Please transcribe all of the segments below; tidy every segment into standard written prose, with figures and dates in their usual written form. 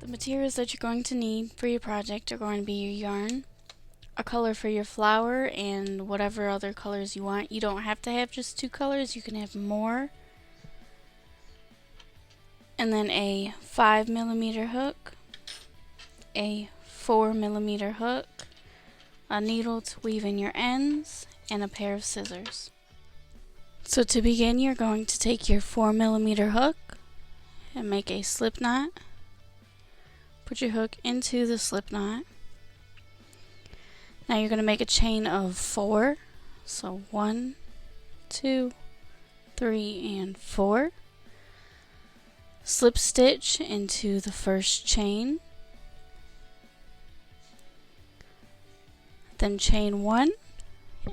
materials that you're going to need for your project are going to be your yarn, a color for your flower, and whatever other colors you want. You don't have to have just 2 colors, you can have more. And then a 5mm hook, a 4mm hook, a needle to weave in your ends, and a pair of scissors. So to begin, you're going to take your 4mm hook and make a slip knot. Put your hook into the slip knot. Now you're going to make a chain of 4. So 1, 2, 3, and 4. Slip stitch into the first chain. Then chain 1.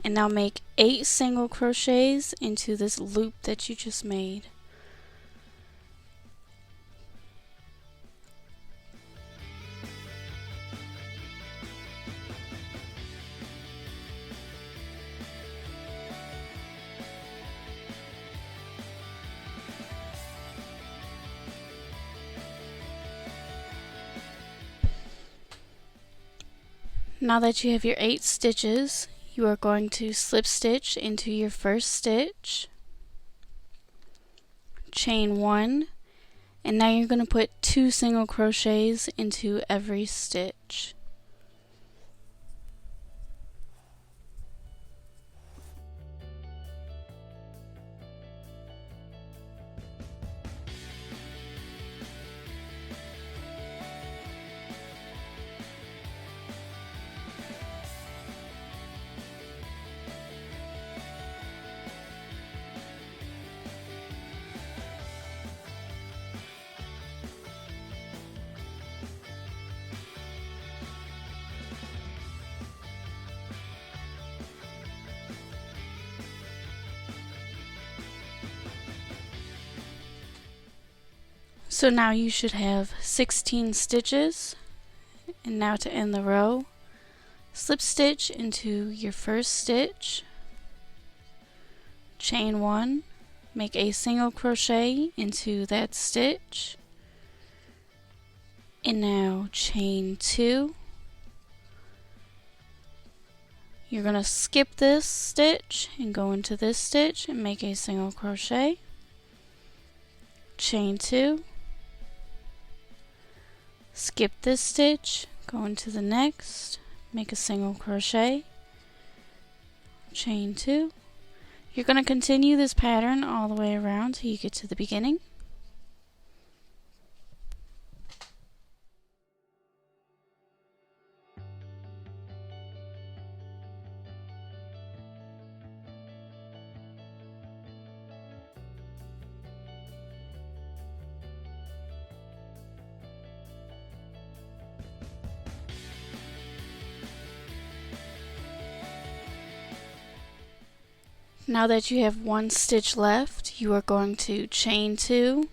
And now make 8 single crochets into this loop that you just made. Now that you have your 8 stitches, you are going to slip stitch into your first stitch, chain 1, and now you're going to put 2 single crochets into every stitch. So now you should have 16 stitches, and now to end the row, slip stitch into your first stitch, chain 1, make a single crochet into that stitch, and now chain 2. You're going to skip this stitch and go into this stitch and make a single crochet, chain 2. Skip this stitch, go into the next, make a single crochet, chain 2. You're going to continue this pattern all the way around till you get to the beginning. Now that you have 1 stitch left, you are going to chain 2,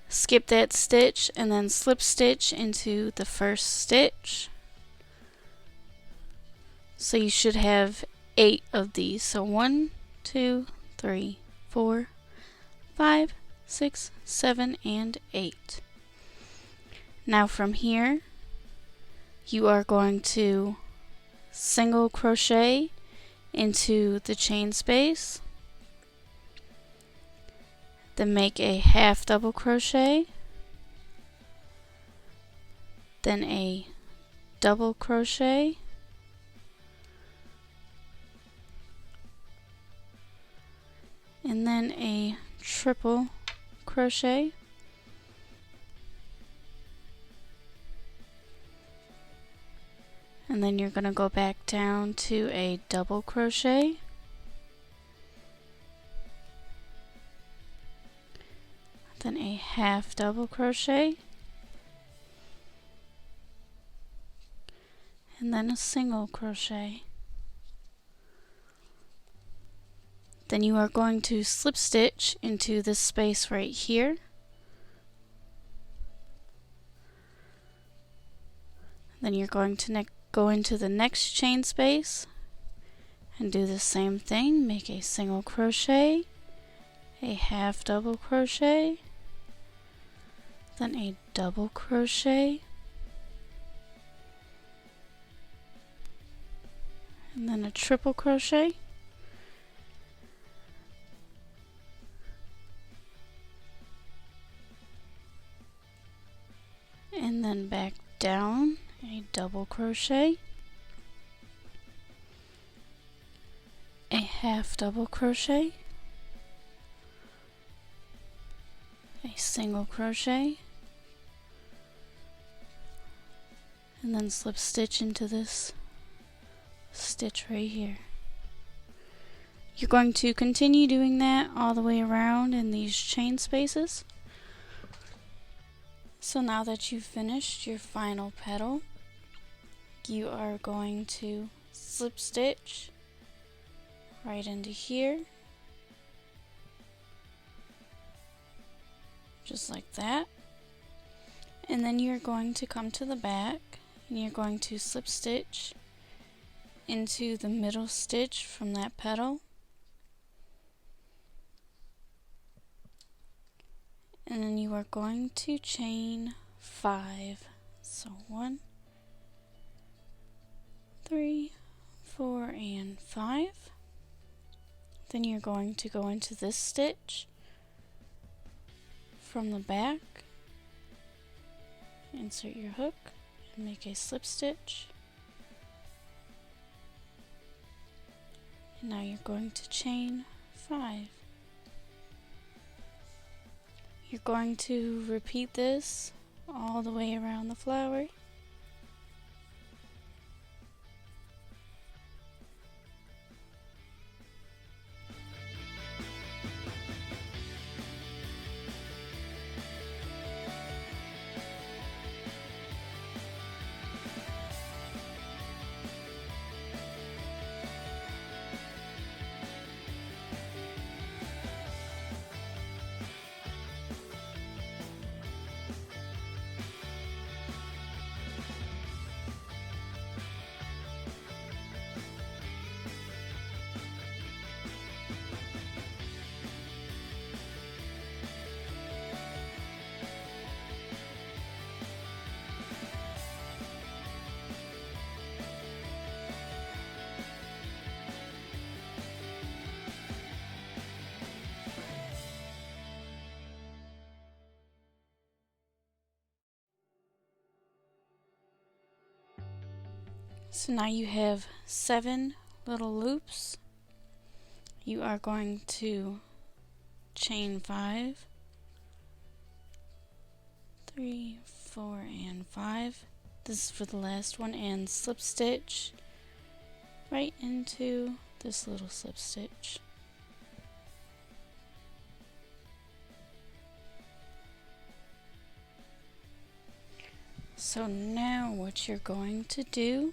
skip that stitch, and then slip stitch into the first stitch. So you should have 8 of these. So 1, 2, 3, 4, 5, 6, 7, and 8. Now from here, you are going to single crochet into the chain space, then make a half double crochet, then a double crochet, and then a triple crochet, and then you're going to go back down to a double crochet, then a half double crochet, and then a single crochet. Then you are going to slip stitch into this space right here. Then you're going to go into the next chain space and do the same thing. Make a single crochet, a half double crochet, then a double crochet, and then a triple crochet, and then back down, a double crochet, a half double crochet, a single crochet, and then slip stitch into this stitch right here. You're going to continue doing that all the way around in these chain spaces. So now that you've finished your final petal, you are going to slip stitch right into here, just like that. And then you're going to come to the back and you're going to slip stitch into the middle stitch from that petal, and then you are going to chain 5. So 1, 3, 4, and 5. Then you're going to go into this stitch from the back, insert your hook, and make a slip stitch. And now you're going to chain 5. You're going to repeat this all the way around the flower. So now you have 7 little loops. You are going to chain 5, 3, 4, and 5. This is for the last one, and slip stitch right into this little slip stitch. So now what you're going to do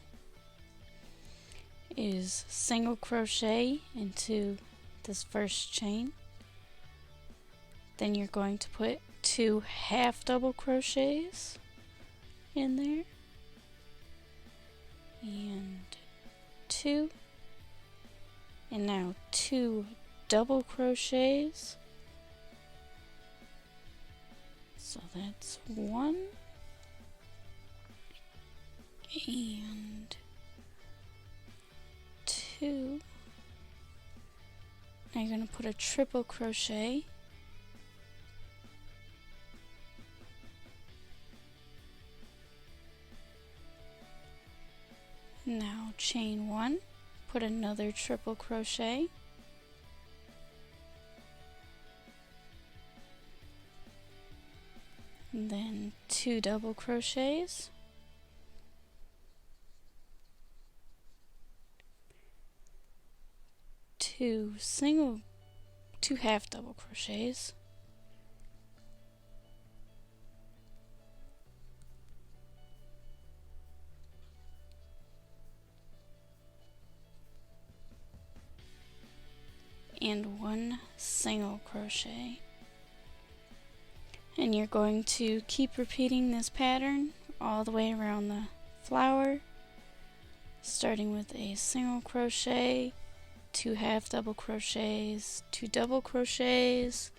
is single crochet into this first chain. Then you're going to put 2 half double crochets in there, and 2, and now 2 double crochets. So that's 1 and 2. Now you're going to put a triple crochet, now chain 1, put another triple crochet, and then 2 double crochets, 2 half double crochets, and 1 single crochet. And you're going to keep repeating this pattern all the way around the flower, starting with a single crochet, 2 half double crochets, 2 double crochets,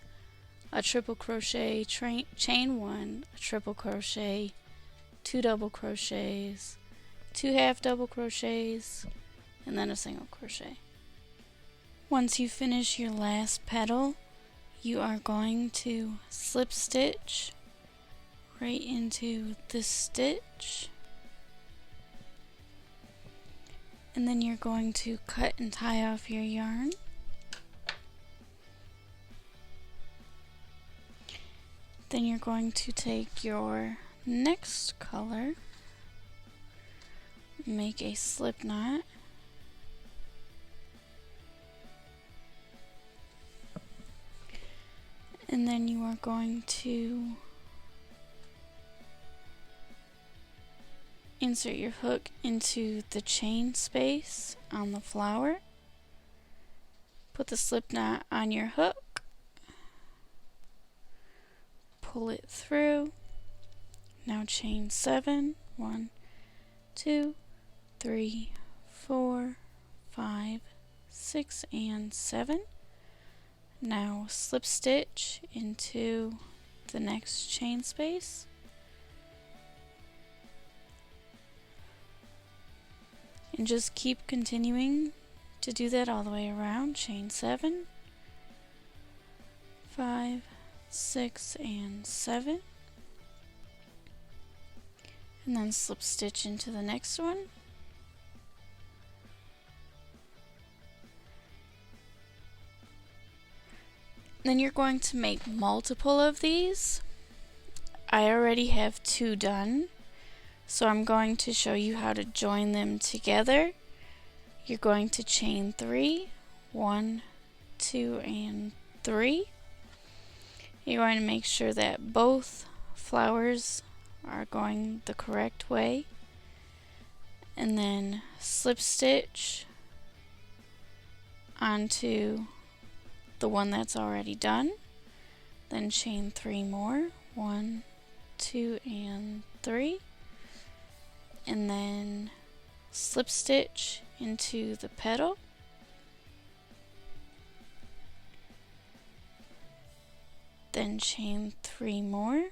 a triple crochet, chain 1, a triple crochet, 2 double crochets, 2 half double crochets, and then a single crochet. Once you finish your last petal, you are going to slip stitch right into this stitch, and then you're going to cut and tie off your yarn. Then you're going to take your next color, make a slip knot, and then you are going to insert your hook into the chain space on the flower, put the slip knot on your hook, pull it through. Now chain 7, 1, 2, 3, 4, 5, 6, and 7. Now slip stitch into the next chain space, and just keep continuing to do that all the way around. Chain 7, 5, 6, and 7, and then slip stitch into the next one. Then you're going to make multiple of these. I already have 2 done, so I'm going to show you how to join them together. You're going to chain 3, 1, 2, and 3. You're going to make sure that both flowers are going the correct way, and then slip stitch onto the one that's already done, then chain 3 more, 1, 2, and 3, and then slip stitch into the petal, then chain 3 more,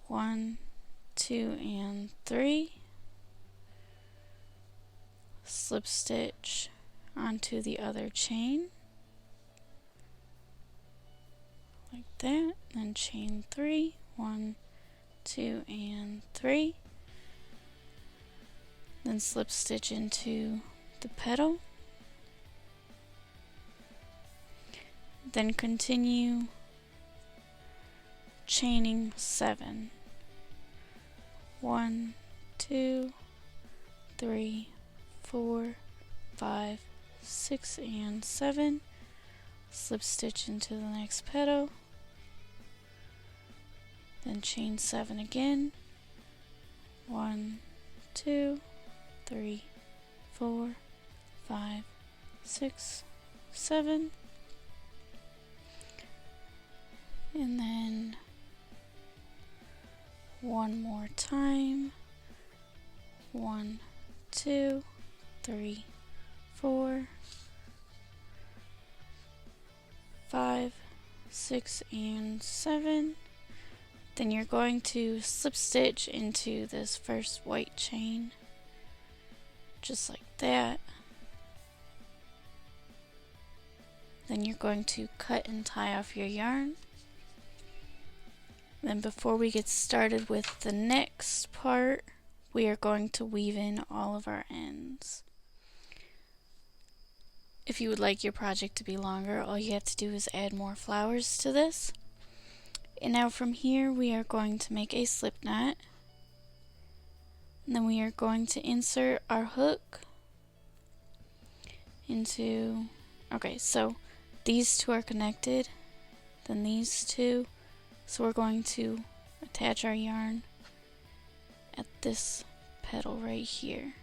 1, 2, and 3, slip stitch onto the other chain, like that, then chain 3, 1, 2, and 3, then slip stitch into the petal, then continue chaining 7, 1, 2, 3, 4, 5, 6, and 7, slip stitch into the next petal, then chain 7 again, 1, 2, 3, 4, 5, 6, 7, and then one more time, 1, 2, 3, 4, 5, 6, and 7. Then you're going to slip stitch into this first white chain, just like that. Then you're going to cut and tie off your yarn. Then before we get started with the next part, we are going to weave in all of our ends. If you would like your project to be longer, all you have to do is add more flowers to this. And now from here we are going to make a slip knot, and then we are going to insert our hook into, okay, so these two are connected, then these two, so we're going to attach our yarn at this petal right here.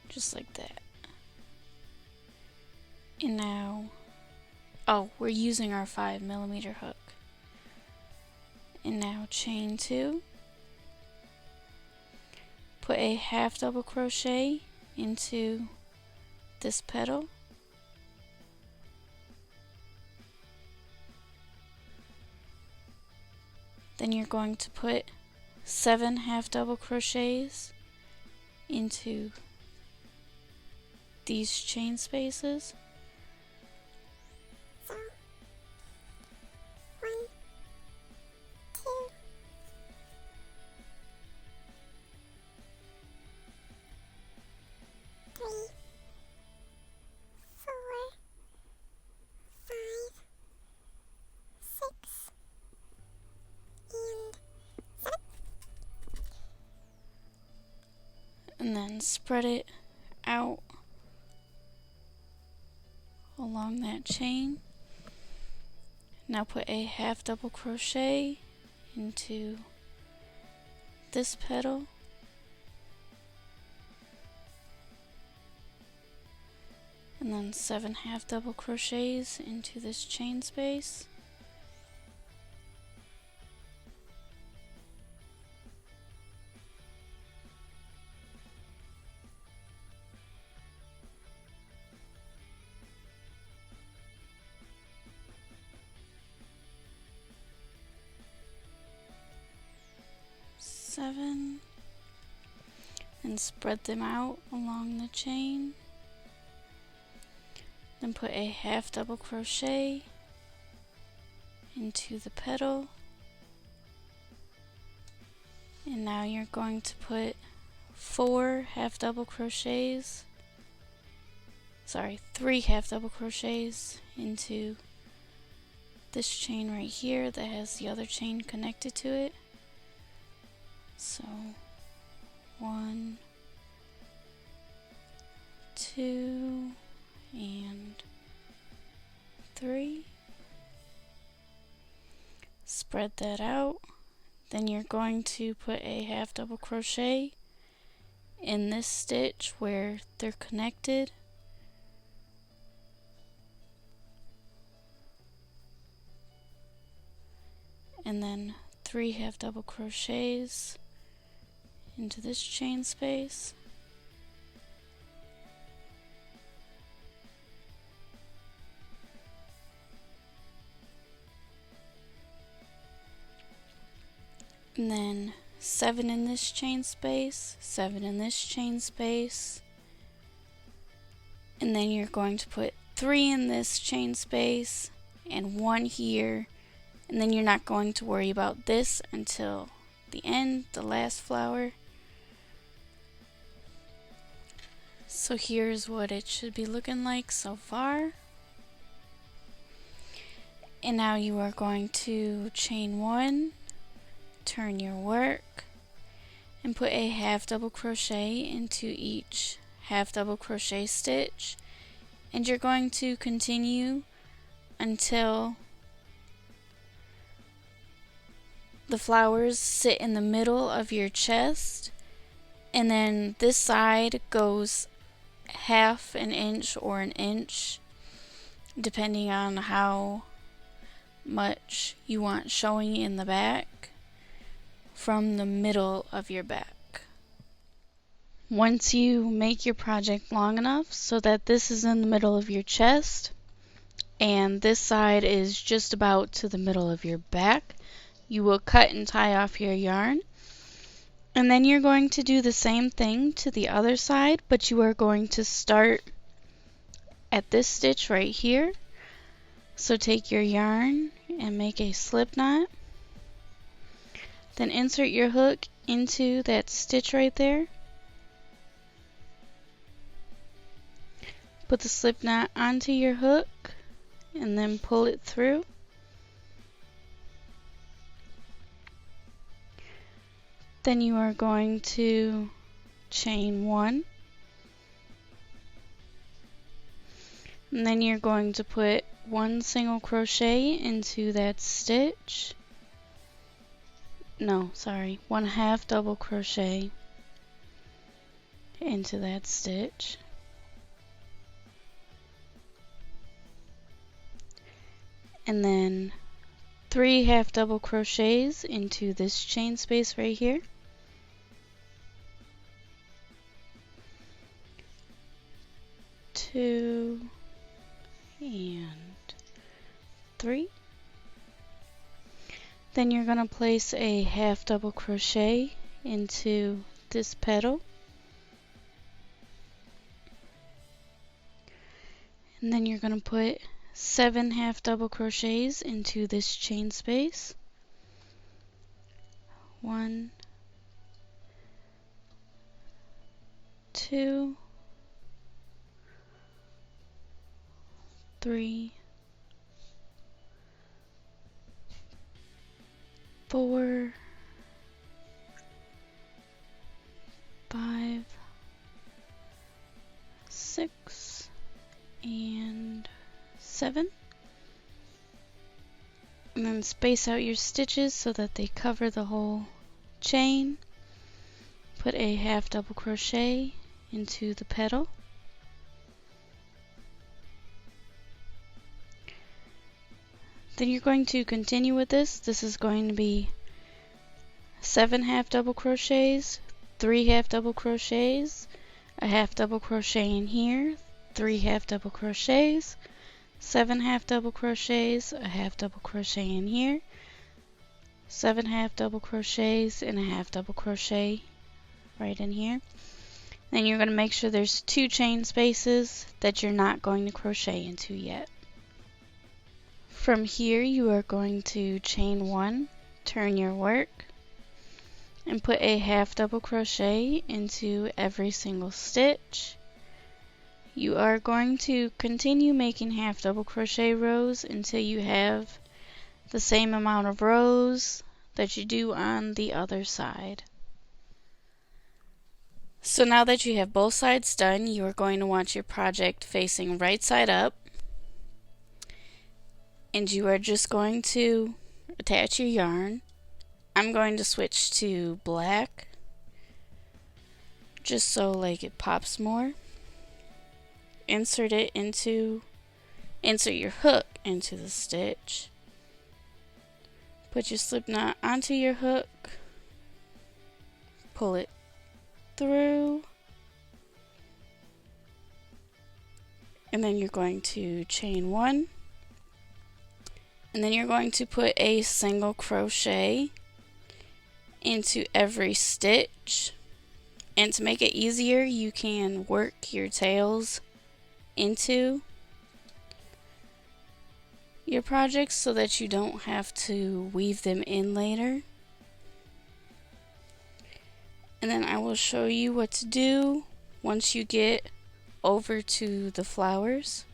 Just like that. And now Oh, we're using our 5mm hook. And now chain 2, put a half double crochet into this petal, then you're going to put 7 half double crochets into these chain spaces. So, 1, 2, 3, 4, 5, 6, and 7. And then spread it out along that chain. Now put a half double crochet into this petal, and then 7 half double crochets into this chain space. Seven, and spread them out along the chain. Then put a half double crochet into the petal, and now you're going to put 3 half double crochets into this chain right here that has the other chain connected to it. So 1, 2, and 3. Spread that out. Then you're going to put a half double crochet in this stitch where they're connected, and then 3 half double crochets into this chain space. And then 7 in this chain space, 7 in this chain space, and then you're going to put 3 in this chain space and 1 here, and then you're not going to worry about this until the end, the last flower. So here's what it should be looking like so far. And now you are going to chain 1, turn your work, and put a half double crochet into each half double crochet stitch, and you're going to continue until the flowers sit in the middle of your chest, and then this side goes half an inch or an inch depending on how much you want showing in the back from the middle of your back. Once you make your project long enough so that this is in the middle of your chest and this side is just about to the middle of your back, you will cut and tie off your yarn. And then you're going to do the same thing to the other side, but you are going to start at this stitch right here. So take your yarn and make a slip knot. Then insert your hook into that stitch right there. Put the slip knot onto your hook and then pull it through. Then you are going to chain 1, and then you're going to put 1 single crochet into that stitch. No, sorry, 1 half double crochet into that stitch. and then 3 half double crochets into this chain space right here. 2 and 3. Then you're going to place a half double crochet into this petal, and then you're going to put 7 half double crochets into this chain space. 1, 2, 3, 4, 5, 6, and 7. And then space out your stitches so that they cover the whole chain. Put a half double crochet into the petal. Then you're going to continue with this. This is going to be 7 half double crochets, 3 half double crochets, a half double crochet in here, 3 half double crochets, 7 half double crochets, a half double crochet in here, 7 half double crochets, and a half double crochet right in here. Then you're going to make sure there's 2 chain spaces that you're not going to crochet into yet. From here you are going to chain 1, turn your work, and put a half double crochet into every single stitch. You are going to continue making half double crochet rows until you have the same amount of rows that you do on the other side. So now that you have both sides done, you are going to want your project facing right side up, and you are just going to attach your yarn. I'm going to switch to black just so like it pops more. Insert your hook into the stitch. Put your slip knot onto your hook. Pull it through. And then you're going to chain 1. And then you're going to put a single crochet into every stitch. And to make it easier, you can work your tails into your projects so that you don't have to weave them in later. And then I will show you what to do once you get over to the flowers.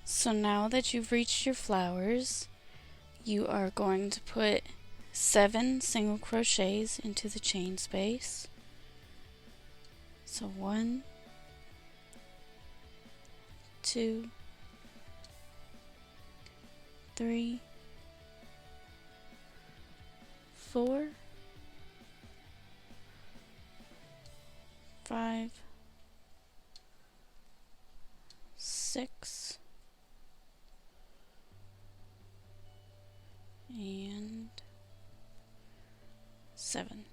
So now that you've reached your flowers, you are going to put 7 single crochets into the chain space. So 1, 2, 3, 4, 5, 6, and 7.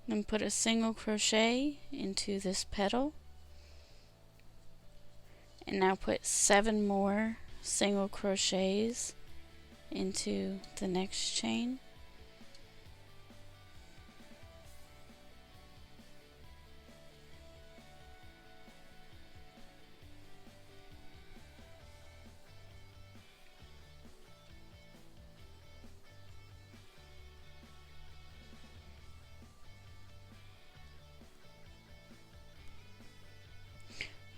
Then put a single crochet into this petal, and now put 7 more single crochets into the next chain.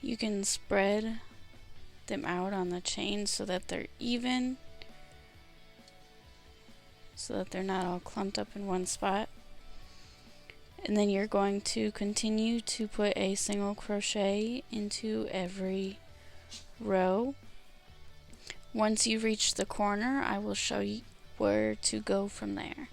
You can spread them out on the chain so that they're even, so that they're not all clumped up in one spot. And then you're going to continue to put a single crochet into every row. Once you reach the corner, I will show you where to go from there.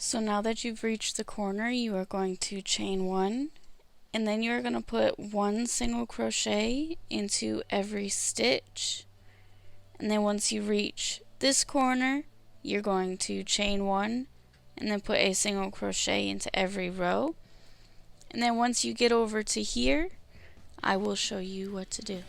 So now that you've reached the corner, you are going to chain 1, and then you're going to put 1 single crochet into every stitch. And then once you reach this corner, you're going to chain 1 and then put a single crochet into every row. And then once you get over to here, I will show you what to do.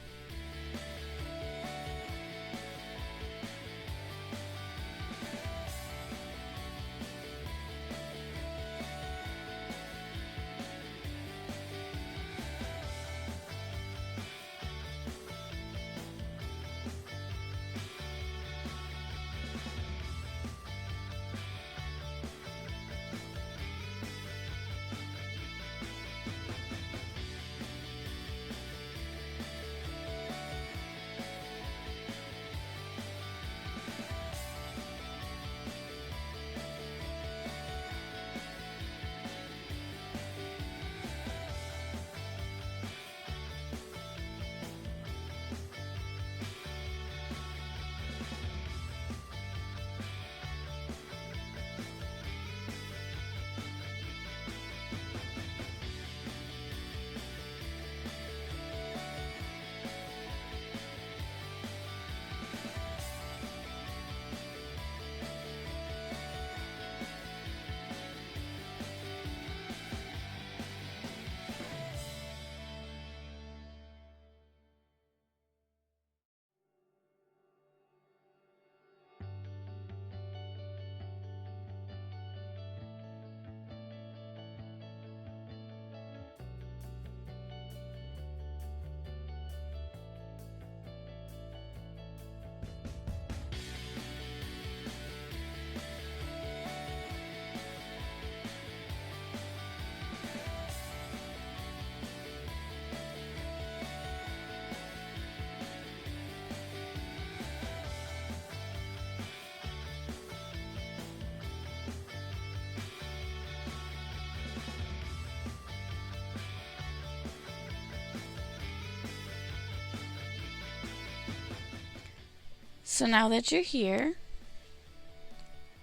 So now that you're here,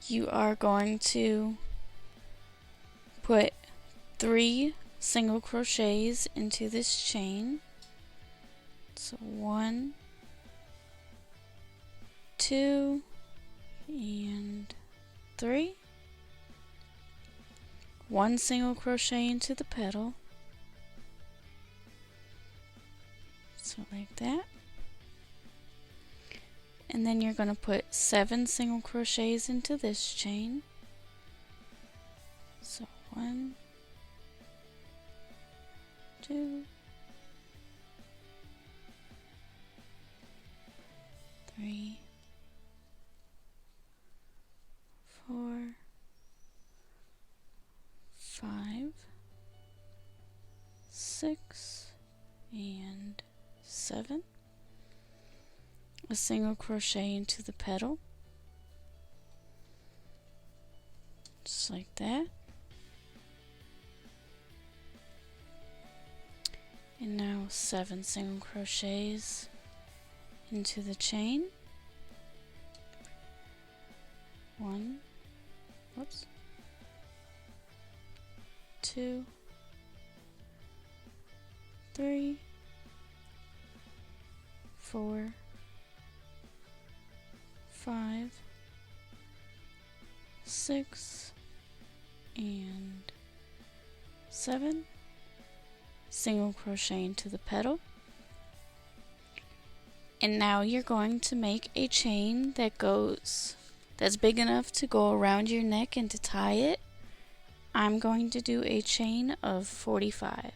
you are going to put 3 single crochets into this chain. So 1, 2, and 3. 1 single crochet into the petal. So like that. And then you're going to put 7 single crochets into this chain. So 1, 2, 3, 4, 5, 6, and 7. A single crochet into the petal, just like that. And now 7 single crochets into the chain. 1, whoops, 2, 3, 4, 5, 6, and 7. Single crochet into the petal. And now you're going to make a chain that's big enough to go around your neck and to tie it. I'm going to do a chain of 45.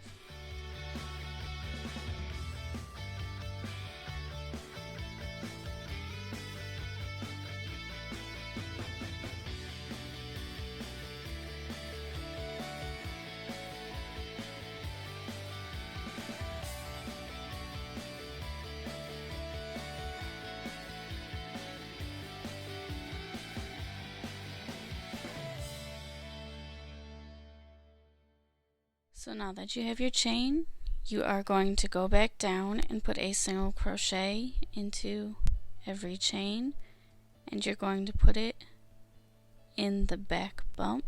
So now that you have your chain, you are going to go back down and put a single crochet into every chain, and you're going to put it in the back bump,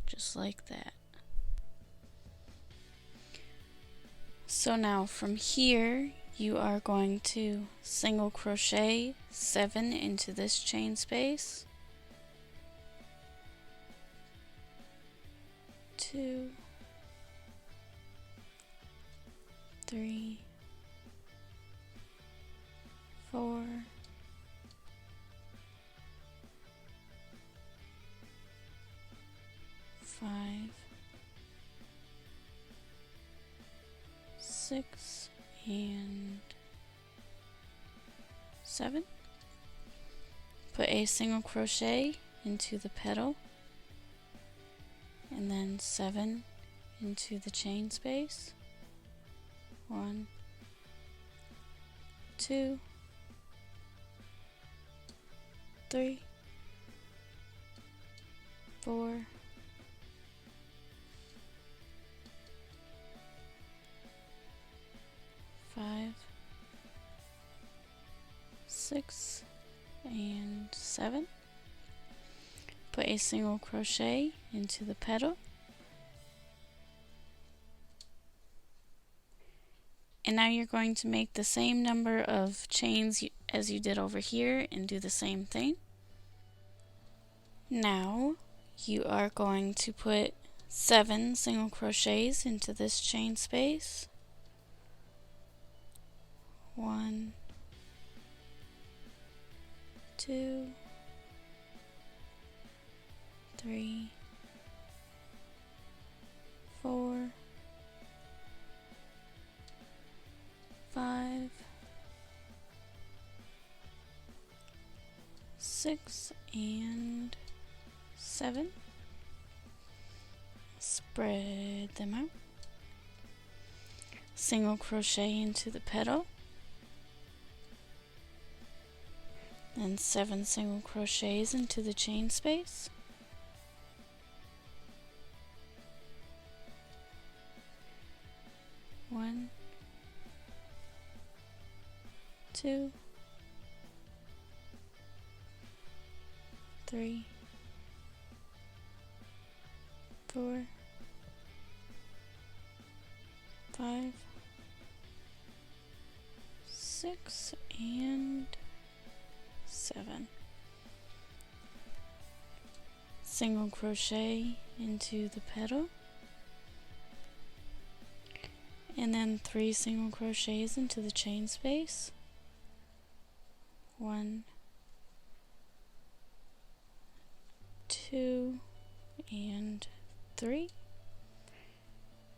just like that. So now from here, you are going to single crochet 7 into this chain space, 2, 3, 4, 5, 6, and 7. Put a single crochet into the petal, and then 7 into the chain space. 1, 2, 3, 4, 5, 6, and 7. Put a single crochet into the petal, and now you're going to make the same number of chains as you did over here and do the same thing. Now you are going to put 7 single crochets into this chain space. 1, 2, 3, 4, 5, 6, and 7. Spread them out. Single crochet into the petal, then 7 single crochets into the chain space. 1, 2, 3, 4, 5, 6, and 7. Single crochet into the petal, and then 3 single crochets into the chain space. 1, 2, and 3.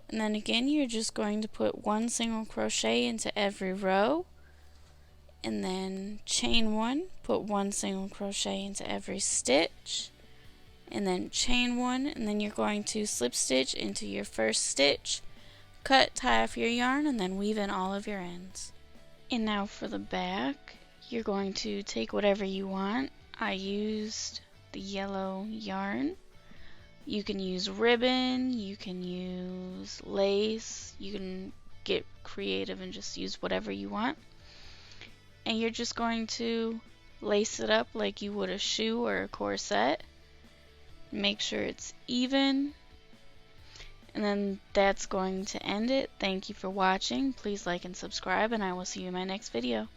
And then again, you're just going to put 1 single crochet into every row, and then chain 1, put 1 single crochet into every stitch, and then chain 1, and then you're going to slip stitch into your first stitch, cut, tie off your yarn, and then weave in all of your ends. And now for the back, you're going to take whatever you want. I used the yellow yarn. You can use ribbon, you can use lace, you can get creative and just use whatever you want. And you're just going to lace it up like you would a shoe or a corset. Make sure it's even. And then that's going to end it. Thank you for watching. Please like and subscribe, and I will see you in my next video.